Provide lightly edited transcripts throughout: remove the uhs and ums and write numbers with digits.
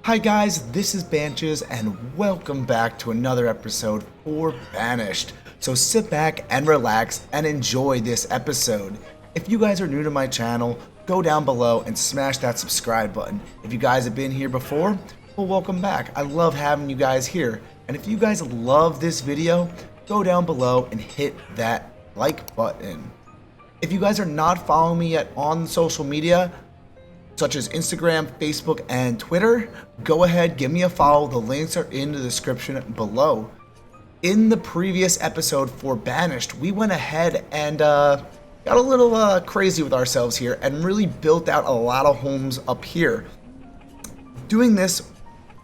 Hi guys, this is Banished and welcome back to another episode for Banished. So sit back and relax and enjoy this episode. If you guys are new to my channel, go down below and smash that subscribe button. If you guys have been here before, well, welcome back. I love having you guys here. And if you guys love this video, go down below and hit that like button. If you guys are not following me yet on social media, such as Instagram, Facebook, and Twitter, go ahead, give me a follow. The links are in the description below. In the previous episode for Banished, we went ahead and got a little crazy with ourselves here and really built out a lot of homes up here. Doing this,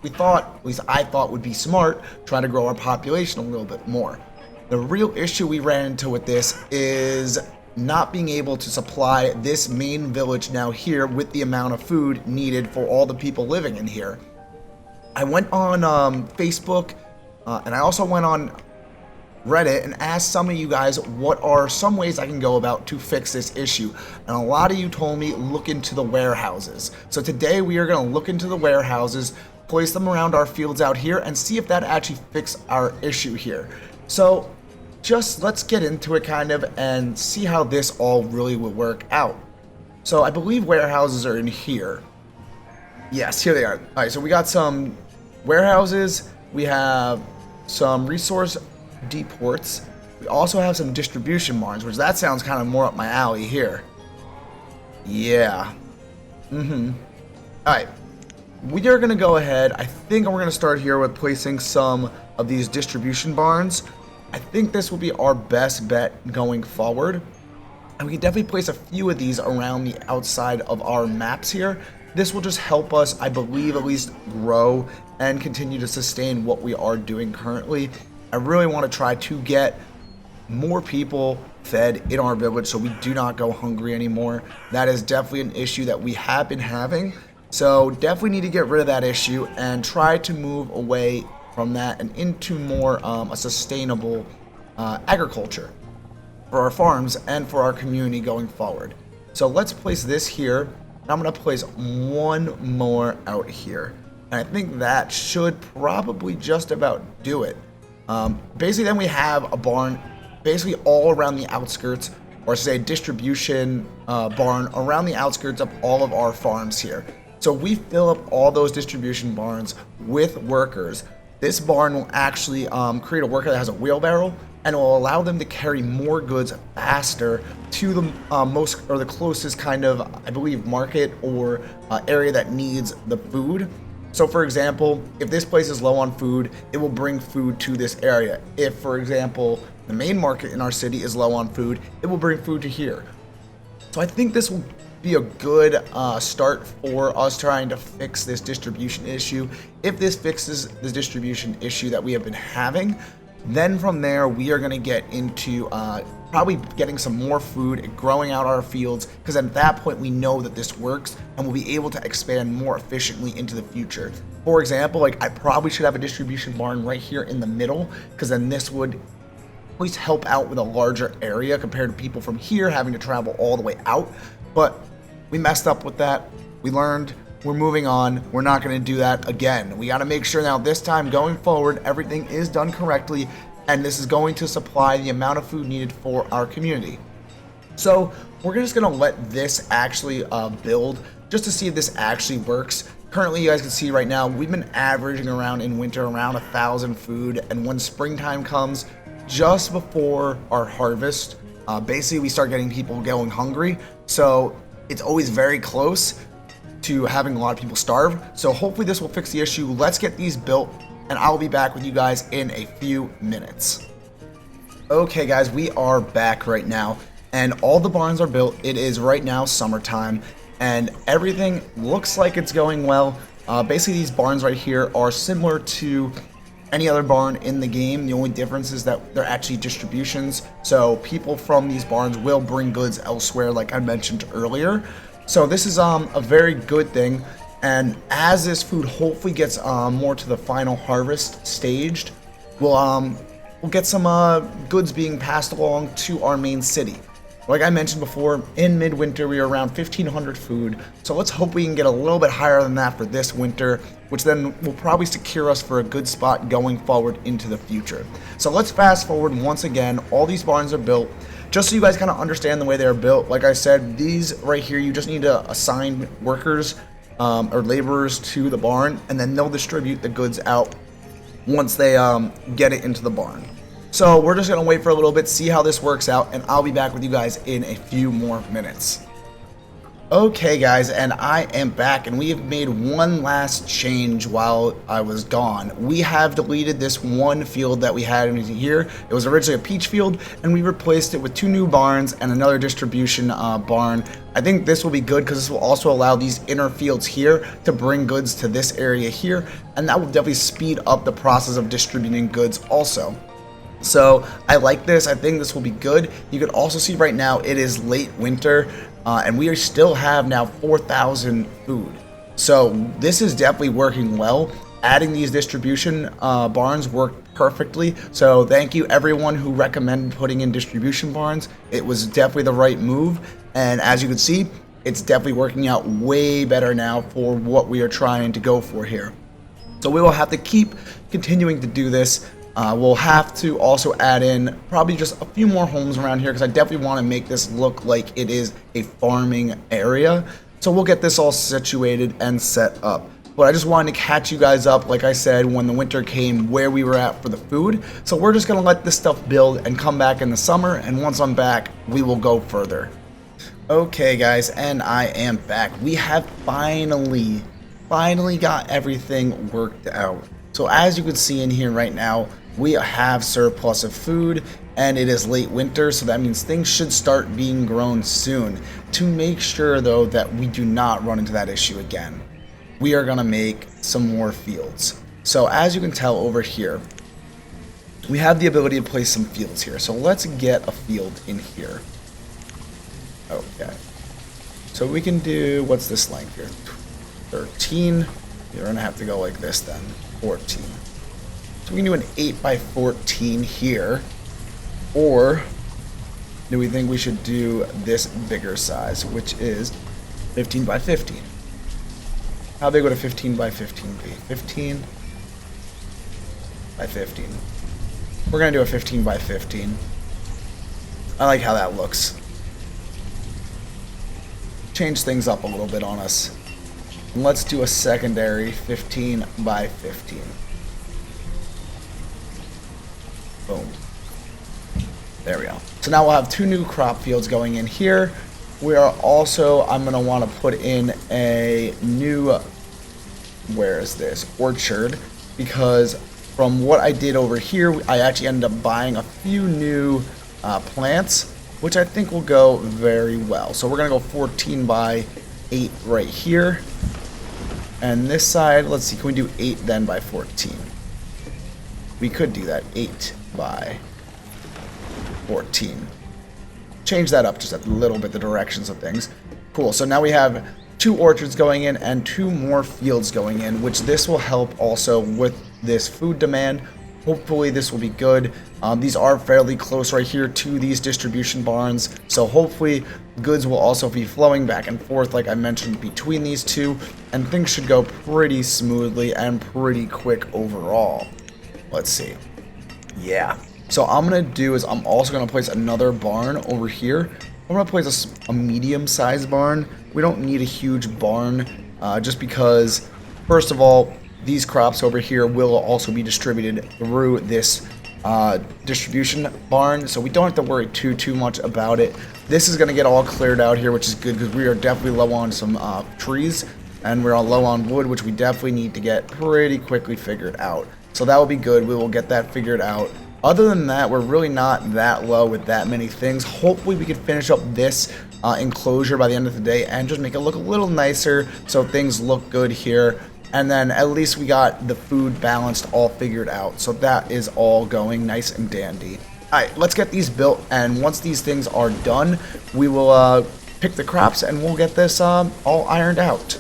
we thought, at least I thought, would be smart, trying to grow our population a little bit more. The real issue we ran into with this is not being able to supply this main village now here with the amount of food needed for all the people living in here. I went on Facebook and I also went on Reddit and asked some of you guys what are some ways I can go about to fix this issue, and a lot of you told me look into the warehouses. So today we are going to look into the warehouses, place them around our fields out here, and see if that actually fixes our issue here. So just let's get into it kind of and see how this all really will work out. So I believe warehouses are in here. Yes, here they are. Alright, so we got some warehouses, we have some resource deports, we also have some distribution barns, which that sounds kind of more up my alley here. Yeah. Alright, we are going to go ahead. I think we're going to start here with placing some of these distribution barns. I think this will be our best bet going forward, and we can definitely place a few of these around the outside of our maps here. This will just help us, I believe, at least grow and continue to sustain what we are doing currently. I really want to try to get more people fed in our village so we do not go hungry anymore. That is definitely an issue that we have been having, so definitely need to get rid of that issue and try to move away from that and into more a sustainable agriculture for our farms and for our community going forward. So let's place this here, and I'm going to place one more out here, and I think that should probably just about do it. Basically then we have a barn basically all around the outskirts, or say distribution barn around the outskirts of all of our farms here. So we fill up all those distribution barns with workers. This barn will actually create a worker that has a wheelbarrow, and it will allow them to carry more goods faster to the the closest kind of, I believe, market or area that needs the food. So for example, if this place is low on food, it will bring food to this area. If, for example, the main market in our city is low on food, it will bring food to here. So I think this will be a good start for us trying to fix this distribution issue. If this fixes the distribution issue that we have been having, then from there we are going to get into probably getting some more food and growing out our fields, because at that point we know that this works and we'll be able to expand more efficiently into the future. For example, like I probably should have a distribution barn right here in the middle, because then this would at least help out with a larger area compared to people from here having to travel all the way out. But we messed up with that. We learned. We're moving on. We're not going to do that again. We got to make sure now this time going forward everything is done correctly, and this is going to supply the amount of food needed for our community. So we're just going to let this actually build just to see if this actually works. Currently, you guys can see right now we've been averaging around in winter around 1,000 food, and when springtime comes, just before our harvest, basically we start getting people going hungry. So it's always very close to having a lot of people starve. So hopefully this will fix the issue. Let's get these built, and I'll be back with you guys in a few minutes. Okay guys, we are back right now, and all the barns are built. It is right now summertime, and everything looks like it's going well. Basically these barns right here are similar to any other barn in the game. The only difference is that they're actually distributions, so people from these barns will bring goods elsewhere, like I mentioned earlier. So this is a very good thing, and as this food hopefully gets more to the final harvest staged, we'll get some goods being passed along to our main city. Like I mentioned before, in midwinter we are around 1,500 food, so let's hope we can get a little bit higher than that for this winter. which then will probably secure us for a good spot going forward into the future. So let's fast forward once again. All these barns are built. Just so you guys kind of understand the way they're built, like I said, these right here, you just need to assign workers or laborers to the barn, and then they'll distribute the goods out once they get it into the barn. So we're just going to wait for a little bit, see how this works out, and I'll be back with you guys in a few more minutes. Okay guys, and I am back, and we have made one last change while I was gone. We have deleted this one field that we had in here. It was originally a peach field, and we replaced it with 2 new barns and another distribution barn. I think this will be good because this will also allow these inner fields here to bring goods to this area here, and that will definitely speed up the process of distributing goods also. So I like this. I think this will be good. You can also see right now it is late winter, and we still have now 4,000 food. So this is definitely working well. Adding these distribution barns worked perfectly. So thank you everyone who recommended putting in distribution barns. It was definitely the right move. And as you can see, it's definitely working out way better now for what we are trying to go for here. So we will have to keep continuing to do this. We'll have to also add in probably just a few more homes around here because I definitely want to make this look like it is a farming area. So we'll get this all situated and set up. But I just wanted to catch you guys up, like I said, when the winter came, where we were at for the food. So we're just going to let this stuff build and come back in the summer. And once I'm back, we will go further. Okay, guys, and I am back. We have finally got everything worked out. So as you can see in here right now, we have surplus of food, and it is late winter, so that means things should start being grown soon. To make sure though that we do not run into that issue again, we are gonna make some more fields. So as you can tell over here, we have the ability to place some fields here. So let's get a field in here. Okay, so we can do, what's this length here? 13. You're gonna have to go like this then. 14. So we can do an 8 by 14 here, or do we think we should do this bigger size, which is 15 by 15? How big would a 15 by 15 be? 15 by 15. We're gonna do a 15 by 15. I like how that looks. Change things up a little bit on us. And let's do a secondary 15 by 15. Boom. There we go. So now we'll have 2 new crop fields going in here. We are also, I'm going to want to put in a new, where is this? Orchard. Because from what I did over here, I actually ended up buying a few new plants, which I think will go very well. So we're going to go 14 by 8 right here. And this side, let's see, can we do 8 then by 14? We could do that, 8 by 14. Change that up just a little bit, the directions of things. Cool, so now we have 2 orchards going in and 2 more fields going in, which this will help also with this food demand. Hopefully this will be good. These are fairly close right here to these distribution barns, so hopefully goods will also be flowing back and forth like I mentioned between these two, and things should go pretty smoothly and pretty quick overall. Let's see. Yeah. So I'm going to do is I'm also going to place another barn over here. I'm going to place a medium-sized barn. We don't need a huge barn just because, first of all, these crops over here will also be distributed through this distribution barn, so we don't have to worry too much about it. This is going to get all cleared out here, which is good because we are definitely low on some trees, and we're low on wood, which we definitely need to get pretty quickly figured out. So that will be good. We will get that figured out. Other than that, we're really not that low with that many things. Hopefully we can finish up this enclosure by the end of the day and just make it look a little nicer so things look good here. And then at least we got the food balanced all figured out. So that is all going nice and dandy. Alright, let's get these built, and once these things are done, we will pick the crops and we'll get this all ironed out.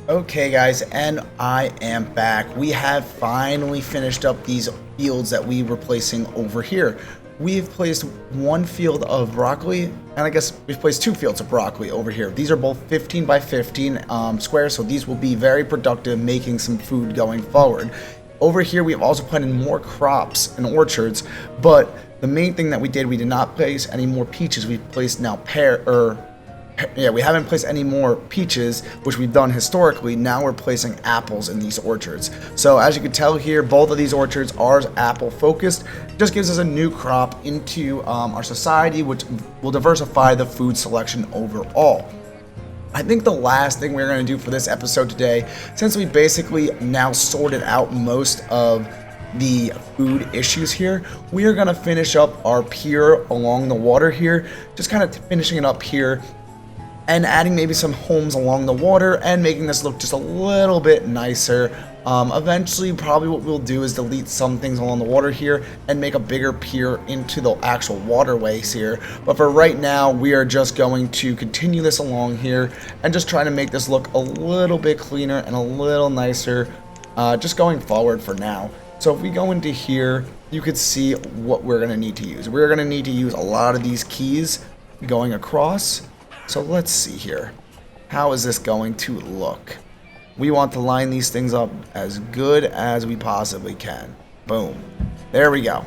Okay guys, and I am back. We have finally finished up these fields that we were placing over here. we've placed one field of broccoli, and I guess we've placed 2 fields of broccoli over here. These are both 15 by 15 squares, so these will be very productive, making some food going forward. Over here, we have also planted more crops and orchards, but the main thing that we did not place any more peaches. We've placed now we haven't placed any more peaches, which we've done historically. Now we're placing apples in these orchards. So as you can tell here, both of these orchards are apple focused. It just gives us a new crop into our society, which will diversify the food selection overall. I think the last thing we're going to do for this episode today, since we basically now sorted out most of the food issues here, we are going to finish up our pier along the water here, just kind of finishing it up here and adding maybe some homes along the water and making this look just a little bit nicer. Eventually, probably what we'll do is delete some things along the water here and make a bigger pier into the actual waterways here. But for right now, we are just going to continue this along here and just trying to make this look a little bit cleaner and a little nicer, just going forward for now. So if we go into here, you could see what we're going to need to use. We're going to need to use a lot of these keys going across. So let's see here. How is this going to look? We want to line these things up as good as we possibly can. Boom. There we go.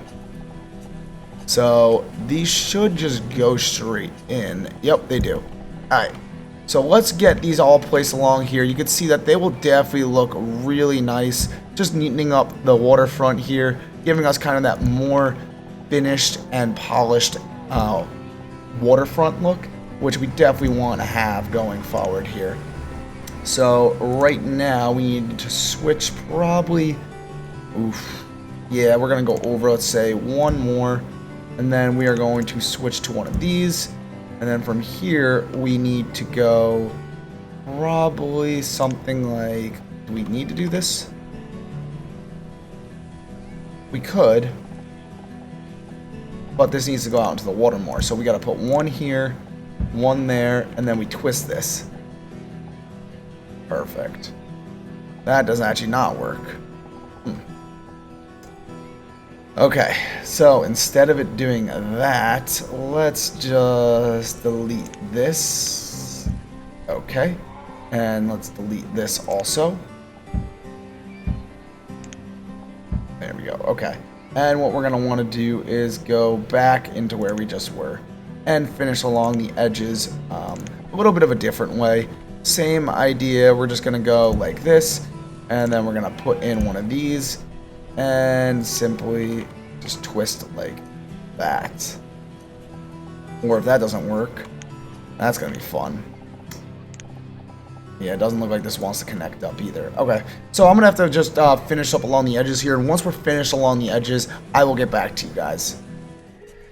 So these should just go straight in. Yep, they do. Alright. So let's get these all placed along here. You can see that they will definitely look really nice. Just neatening up the waterfront here, giving us kind of that more finished and polished waterfront look, which we definitely want to have going forward here. So right now we need to switch probably, yeah, we're going to go over, let's say, one more, and then we are going to switch to one of these, and then from here we need to go probably something like, do we need to do this? We could, but this needs to go out into the water more, so we got to put one here, one there, and then we twist this. Perfect. That doesn't actually not work. Okay, so instead of it doing that, let's just delete this. Okay, and let's delete this also. There we go. Okay, and what we're going to want to do is go back into where we just were and finish along the edges a little bit of a different way. Same idea, we're just going to go like this, and then we're going to put in one of these and simply just twist like that. Or if that doesn't work, that's going to be fun. Yeah, it doesn't look like this wants to connect up either. Okay, so I'm going to have to just finish up along the edges here, and once we're finished along the edges, I will get back to you guys.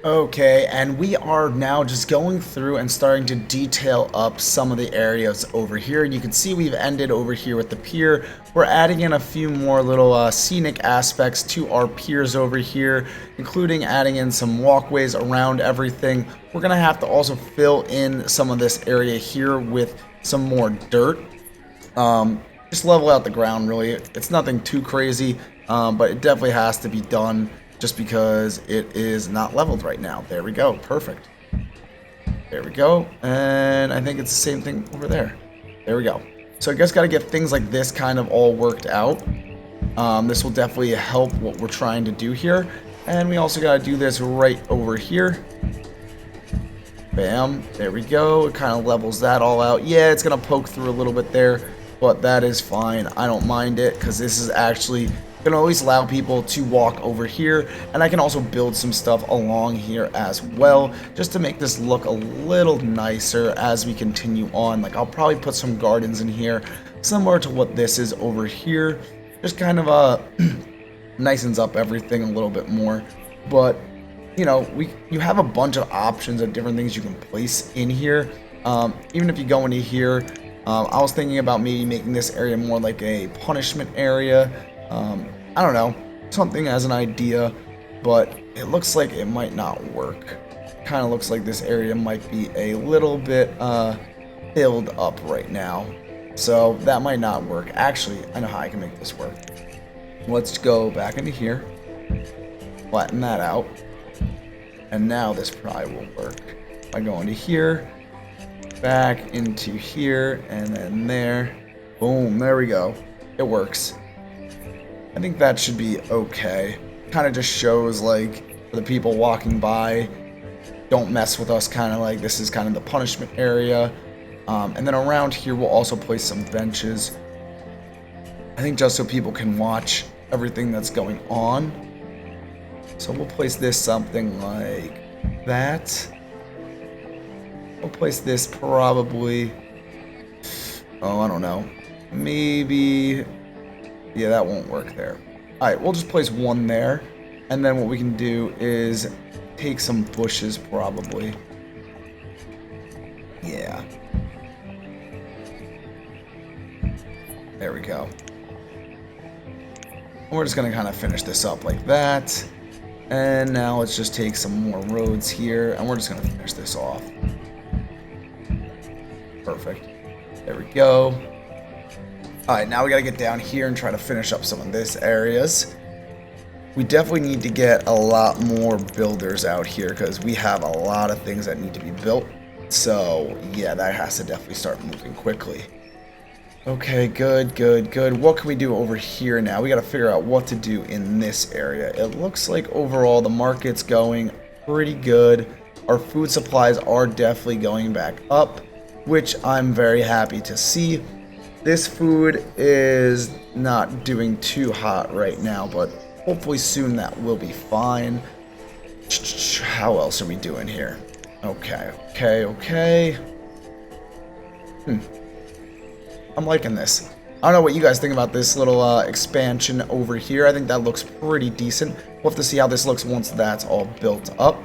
Okay, and we are now just going through and starting to detail up some of the areas over here. You can see we've ended over here with the pier. We're adding in a few more little scenic aspects to our piers over here, including adding in some walkways around everything. We're going to have to also fill in some of this area here with some more dirt. Just level out the ground, really. It's nothing too crazy, but it definitely has to be done, just because it is not leveled right now. There we go. Perfect. There we go. And I think it's the same thing over there. There we go. So I guess got to get things like this kind of all worked out. This will definitely help what we're trying to do here. And we also got to do this right over here. Bam. There we go. It kind of levels that all out. Yeah, it's going to poke through a little bit there, but that is fine. I don't mind it, because this is actually going to always allow people to walk over here, and I can also build some stuff along here as well, just to make this look a little nicer as we continue on. Like, I'll probably put some gardens in here, similar to what this is over here. Just kind of nicens up everything a little bit more. But you know, you have a bunch of options of different things you can place in here. Even if you go into here, I was thinking about maybe making this area more like a punishment area. I don't know, something as an idea, but it looks like it might not work. Kind of looks like this area might be a little bit filled up right now, so that might not work. Actually, I know how I can make this work. Let's go back into here, flatten that out, And now this probably will work. I go into here, back into here, and then there. Boom, there we go. It works. I think that should be okay. Kind of just shows, like, for the people walking by, don't mess with us, kind of like this is kind of the punishment area. And then around here we'll also place some benches. I think just so people can watch everything that's going on. So we'll place this something like that. We'll place this probably, oh, I don't know, maybe, yeah, that won't work there. Alright, we'll just place one there, and then what we can do is take some bushes probably. Yeah. There we go. And we're just going to kind of finish this up like that. And now let's just take some more roads here, and we're just going to finish this off. Perfect. There we go. Alright, now we got to get down here and try to finish up some of these areas. We definitely need to get a lot more builders out here because we have a lot of things that need to be built. So, yeah, that has to definitely start moving quickly. Okay, good. What can we do over here now? We got to figure out what to do in this area. It looks like overall the market's going pretty good. Our food supplies are definitely going back up, which I'm very happy to see. This food is not doing too hot right now, but hopefully soon that will be fine. How else are we doing here? Okay. I'm liking this. I don't know what you guys think about this little expansion over here. I think that looks pretty decent. We'll have to see how this looks once that's all built up.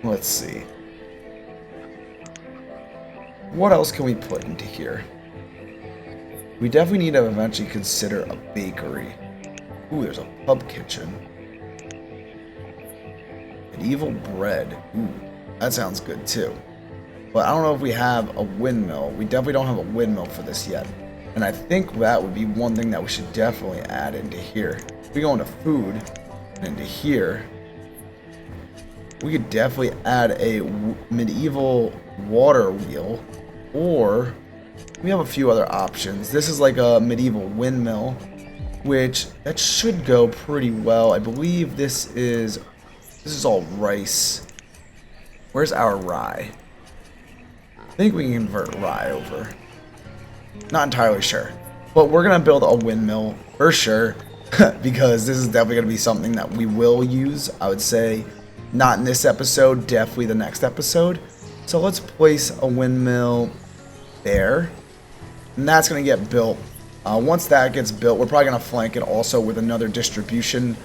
Let's see. What else can we put into here? We definitely need to eventually consider a bakery. Ooh, there's a pub kitchen. Medieval bread. Ooh, that sounds good too. But I don't know if we have a windmill. We definitely don't have a windmill for this yet. And I think that would be one thing that we should definitely add into here. If we go into food and into here, we could definitely add a medieval water wheel, or we have a few other options. This is like a medieval windmill, which that should go pretty well. I believe this is all rice. Where's our rye? I think we can convert rye over. Not entirely sure. But we're going to build a windmill for sure, because this is definitely going to be something that we will use. I would say not in this episode, definitely the next episode. So let's place a windmill there. And that's going to get built. Once that gets built, we're probably going to flank it also with another distribution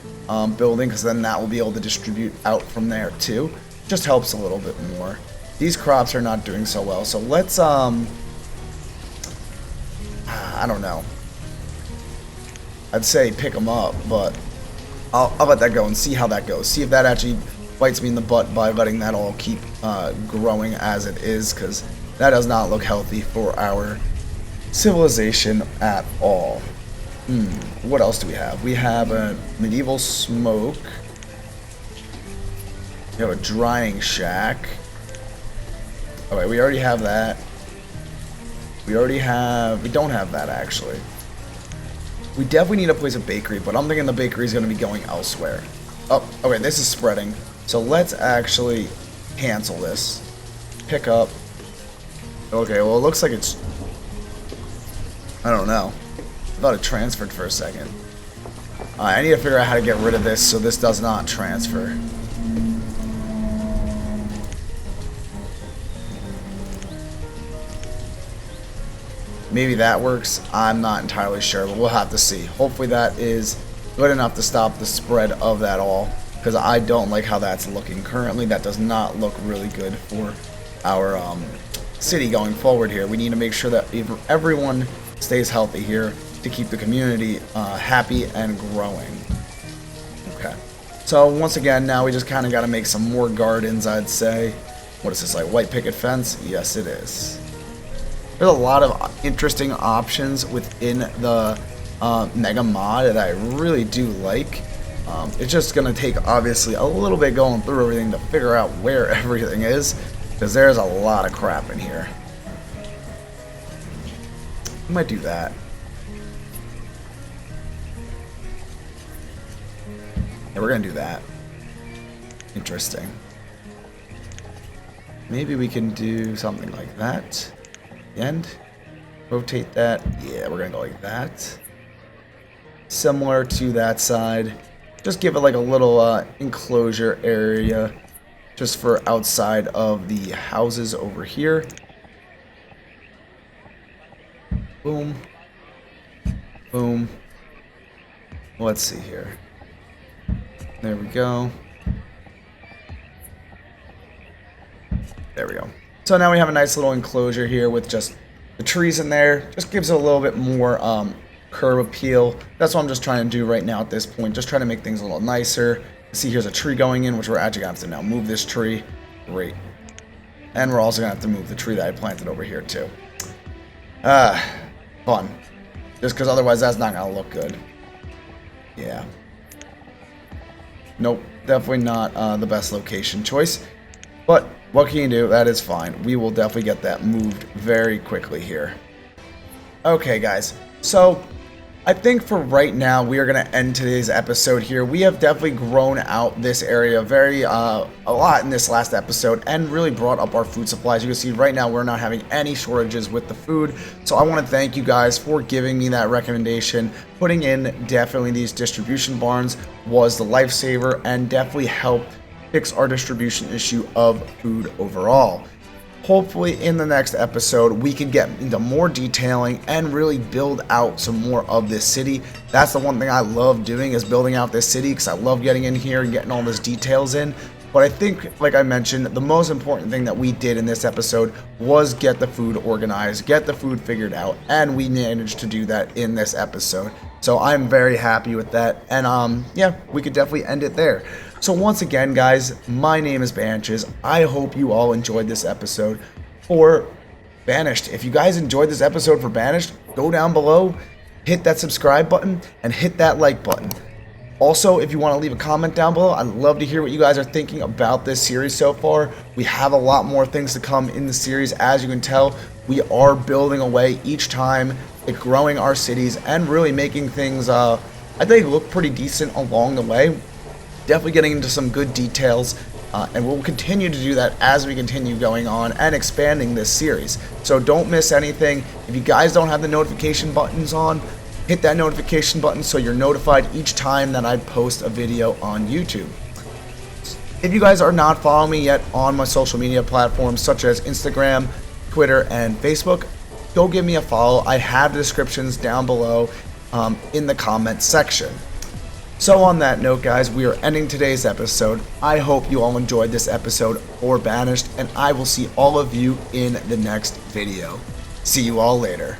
building, because then that will be able to distribute out from there too. Just helps a little bit more. These crops are not doing so well, so let's I don't know. I'd say pick them up, but I'll let that go and see how that goes. See if that actually bites me in the butt by letting that all keep growing as it is, because that does not look healthy for our civilization at all. What else do we have? We have a medieval smoke. We have a drying shack. Alright, we already have that. We don't have that actually. We definitely need to place a bakery, but I'm thinking the bakery is going to be going elsewhere. Oh, okay, this is spreading. So let's actually cancel this. Pick up. Okay, well it looks like it's, I don't know. I thought it transferred for a second. I need to figure out how to get rid of this so this does not transfer. Maybe that works. I'm not entirely sure, but we'll have to see. Hopefully that is good enough to stop the spread of that all, because I don't like how that's looking currently. That does not look really good for our city going forward here. We need to make sure that everyone stays healthy here to keep the community happy and growing. Okay. So once again, now we just kind of got to make some more gardens, I'd say. What is this, like white picket fence? Yes, it is. There's a lot of interesting options within the MegaMod that I really do like. It's just going to take, obviously, a little bit going through everything to figure out where everything is, because there's a lot of crap in here. I might do that. Yeah, we're going to do that. Interesting. Maybe we can do something like that. The end. Rotate that. Yeah, we're going to go like that. Similar to that side. Just give it like a little enclosure area just for outside of the houses over here. Boom. Boom. Let's see here. There we go. There we go. So now we have a nice little enclosure here with just the trees in there. Just gives it a little bit more curb appeal. That's what I'm just trying to do right now at this point. Just trying to make things a little nicer. See, here's a tree going in, which we're actually going to have to now move this tree. Great. And we're also going to have to move the tree that I planted over here too. Fun. Just because otherwise that's not going to look good. Yeah. Nope. Definitely not the best location choice. But what can you do? That is fine. We will definitely get that moved very quickly here. Okay, guys. So I think for right now, we are going to end today's episode here. We have definitely grown out this area a lot in this last episode and really brought up our food supplies. You can see right now we're not having any shortages with the food. So I want to thank you guys for giving me that recommendation. Putting in definitely these distribution barns was the lifesaver and definitely helped fix our distribution issue of food overall. Hopefully in the next episode we can get into more detailing and really build out some more of this city. That's the one thing I love doing, is building out this city, because I love getting in here and getting all those details in. But I think, like I mentioned, the most important thing that we did in this episode was get the food organized, get the food figured out, and we managed to do that in this episode. So I'm very happy with that, and yeah, we could definitely end it there. So once again, guys, my name is Banished. I hope you all enjoyed this episode for Banished. If you guys enjoyed this episode for Banished, go down below, hit that subscribe button, and hit that like button. Also, if you want to leave a comment down below, I'd love to hear what you guys are thinking about this series so far. We have a lot more things to come in the series. As you can tell, we are building away each time, growing our cities, and really making things, I think, look pretty decent along the way. Definitely getting into some good details, and we'll continue to do that as we continue going on and expanding this series. So don't miss anything. If you guys don't have the notification buttons on, hit that notification button so you're notified each time that I post a video on YouTube. If you guys are not following me yet on my social media platforms such as Instagram, Twitter, and Facebook, go give me a follow. I have descriptions down below in the comments section. So on that note, guys, we are ending today's episode. I hope you all enjoyed this episode for Banished, and I will see all of you in the next video. See you all later.